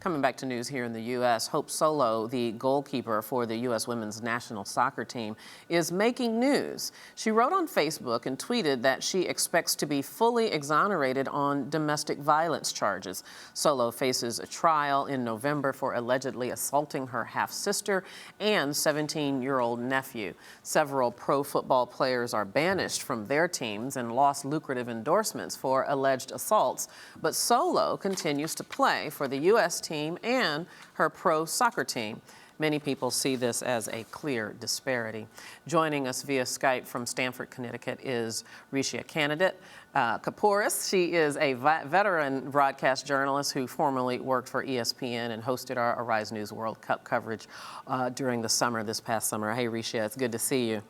Coming back to news here in the U.S., Hope Solo, the goalkeeper for the U.S. women's national soccer team, is making news. She wrote on Facebook and tweeted that she expects to be fully exonerated on domestic violence charges. Solo faces a trial in November for allegedly assaulting her half-sister and 17-year-old nephew. Several pro football players are banished from their teams and lost lucrative endorsements for alleged assaults, but Solo continues to play for the U.S. team and her pro soccer team. Many people see this as a clear disparity. Joining us via Skype from Stamford, Connecticut is reischea canidate-kapasouris. She is a veteran broadcast journalist who formerly worked for ESPN and hosted our Arise News World Cup coverage during the summer, this past summer. Hey, reischea, it's good to see you.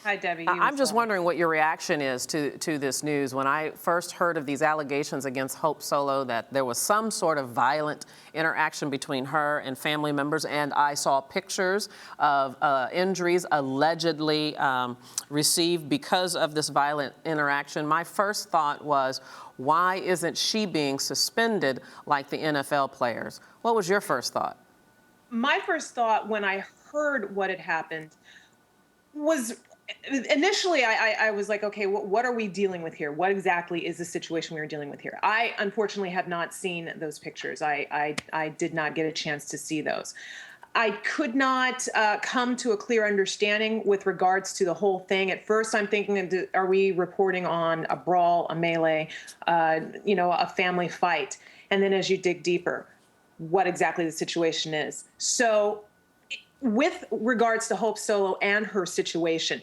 Hi, Debbie. I'm just wondering what your reaction is to this news. When I first heard of these allegations against Hope Solo that there was some sort of violent interaction between her and family members, and I saw pictures of injuries allegedly received because of this violent interaction, my first thought was, why isn't she being suspended like the NFL players? What was your first thought? My first thought when I heard what had happened was, initially, I was like, okay, what are we dealing with here? What exactly is the situation we are dealing with here? I, unfortunately, have not seen those pictures. I did not get a chance to see those. I could not come to a clear understanding with regards to the whole thing. At first, I'm thinking, are we reporting on a brawl, a melee, a family fight? And then as you dig deeper, what exactly the situation is. So with regards to Hope Solo and her situation,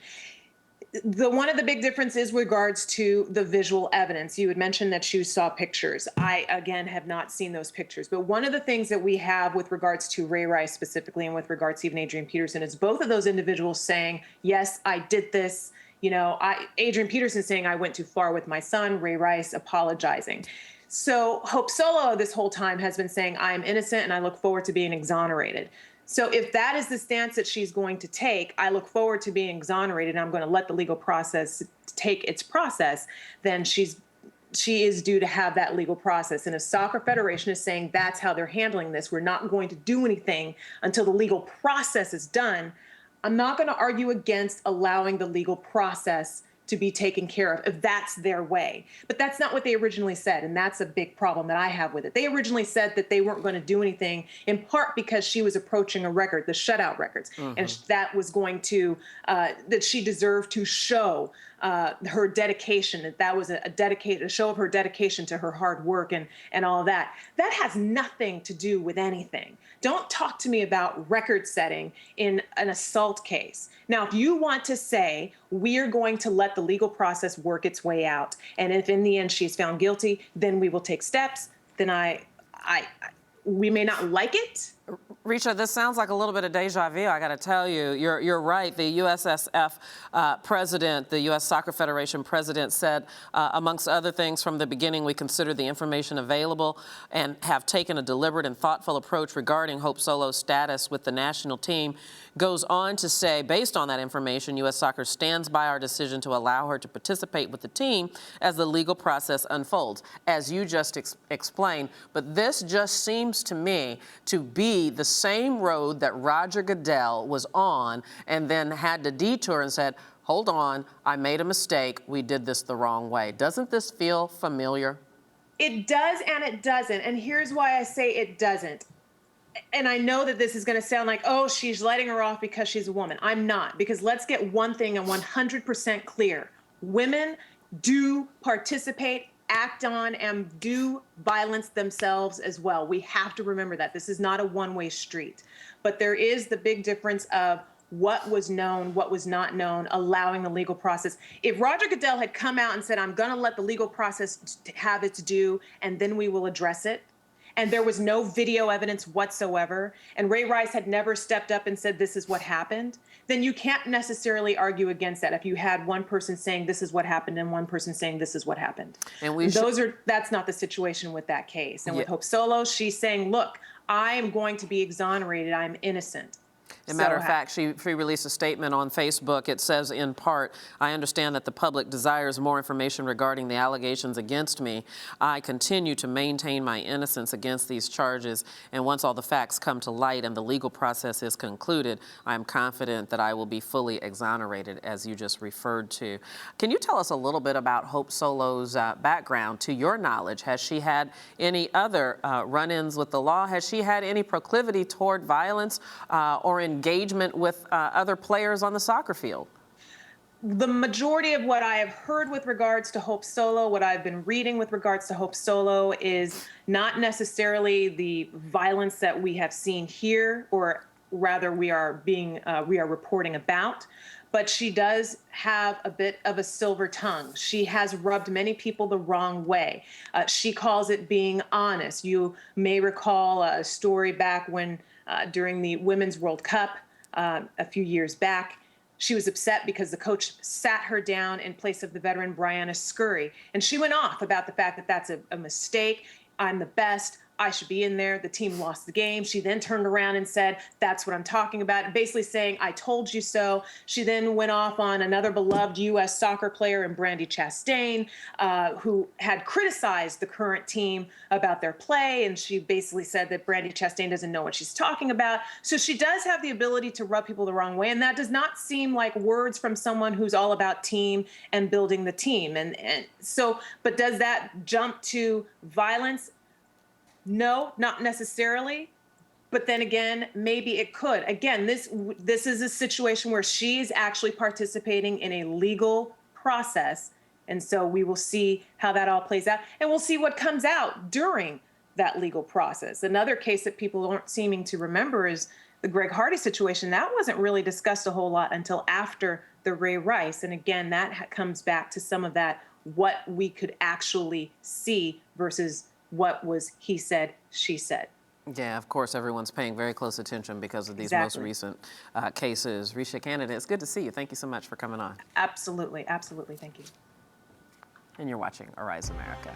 one of the big differences with regards to the visual evidence. You had mentioned that you saw pictures. I, again, have not seen those pictures. But one of the things that we have with regards to Ray Rice specifically and with regards to even Adrian Peterson is both of those individuals saying, yes, I did this. Adrian Peterson saying I went too far with my son, Ray Rice apologizing. So Hope Solo this whole time has been saying, I am innocent and I look forward to being exonerated. So if that is the stance that she's going to take, I look forward to being exonerated and I'm going to let the legal process take its process, then she is due to have that legal process. And a soccer federation is saying that's how they're handling this. We're not going to do anything until the legal process is done. I'm not going to argue against allowing the legal process to be taken care of if that's their way. But that's not what they originally said, and that's a big problem that I have with it. They originally said that they weren't going to do anything, in part because she was approaching a record, the shutout records, and that was going to, that she deserved to show her dedication, that was a show of her dedication to her hard work and all of that. That has nothing to do with anything. Don't talk to me about record setting in an assault case. Now, if you want to say we are going to let the legal process work its way out, and if in the end she's found guilty, then we will take steps, then we may not like it. reischea, this sounds like a little bit of deja vu, I got to tell you. You're right. The USSF president, the U.S. Soccer Federation president said, amongst other things, from the beginning, we considered the information available and have taken a deliberate and thoughtful approach regarding Hope Solo's status with the national team. Goes on to say, based on that information, U.S. Soccer stands by our decision to allow her to participate with the team as the legal process unfolds, as you just explained. But this just seems to me to be the same road that Roger Goodell was on and then had to detour and said, hold on, I made a mistake. We did this the wrong way. Doesn't this feel familiar? It does and it doesn't. And here's why I say it doesn't. And I know that this is going to sound like, oh, she's letting her off because she's a woman. I'm not, because let's get one thing and 100% clear. Women do participate, act on, and do violence themselves as well. We have to remember that. This is not a one-way street. But there is the big difference of what was known, what was not known, allowing the legal process. If Roger Goodell had come out and said, I'm going to let the legal process have its due, and then we will address it, and there was no video evidence whatsoever, and Ray Rice had never stepped up and said this is what happened, then you can't necessarily argue against that if you had one person saying this is what happened and one person saying this is what happened. And that's not the situation with that case. And with Hope Solo, she's saying, look, I am going to be exonerated. I'm innocent. As a matter of fact, she released a statement on Facebook. It says, in part, I understand that the public desires more information regarding the allegations against me. I continue to maintain my innocence against these charges, and once all the facts come to light and the legal process is concluded, I am confident that I will be fully exonerated, as you just referred to. Can you tell us a little bit about Hope Solo's background? To your knowledge, has she had any other run-ins with the law? Has she had any proclivity toward violence or engagement with other players on the soccer field? The majority of what I have heard with regards to Hope Solo, what I've been reading with regards to Hope Solo, is not necessarily the violence that we have seen here, or rather we are reporting about. But she does have a bit of a silver tongue. She has rubbed many people the wrong way. She calls it being honest. You may recall a story back when during the Women's World Cup a few years back. She was upset because the coach sat her down in place of the veteran Brianna Scurry. And she went off about the fact that that's a mistake. I'm the best. I should be in there. The team lost the game. She then turned around and said, that's what I'm talking about, basically saying, I told you so. She then went off on another beloved U.S. soccer player in Brandi Chastain, who had criticized the current team about their play. And she basically said that Brandi Chastain doesn't know what she's talking about. So she does have the ability to rub people the wrong way. And that does not seem like words from someone who's all about team and building the team. And so, but does that jump to violence? No, not necessarily. But then again, maybe it could. Again, this is a situation where she's actually participating in a legal process. And so we will see how that all plays out. And we'll see what comes out during that legal process. Another case that people aren't seeming to remember is the Greg Hardy situation. That wasn't really discussed a whole lot until after the Ray Rice. And again, that comes back to some of that, what we could actually see versus what was he said, she said. Yeah, of course, everyone's paying very close attention because of these most recent cases. Reischea, candidate, it's good to see you. Thank you so much for coming on. Absolutely, absolutely. Thank you. And you're watching Arise America.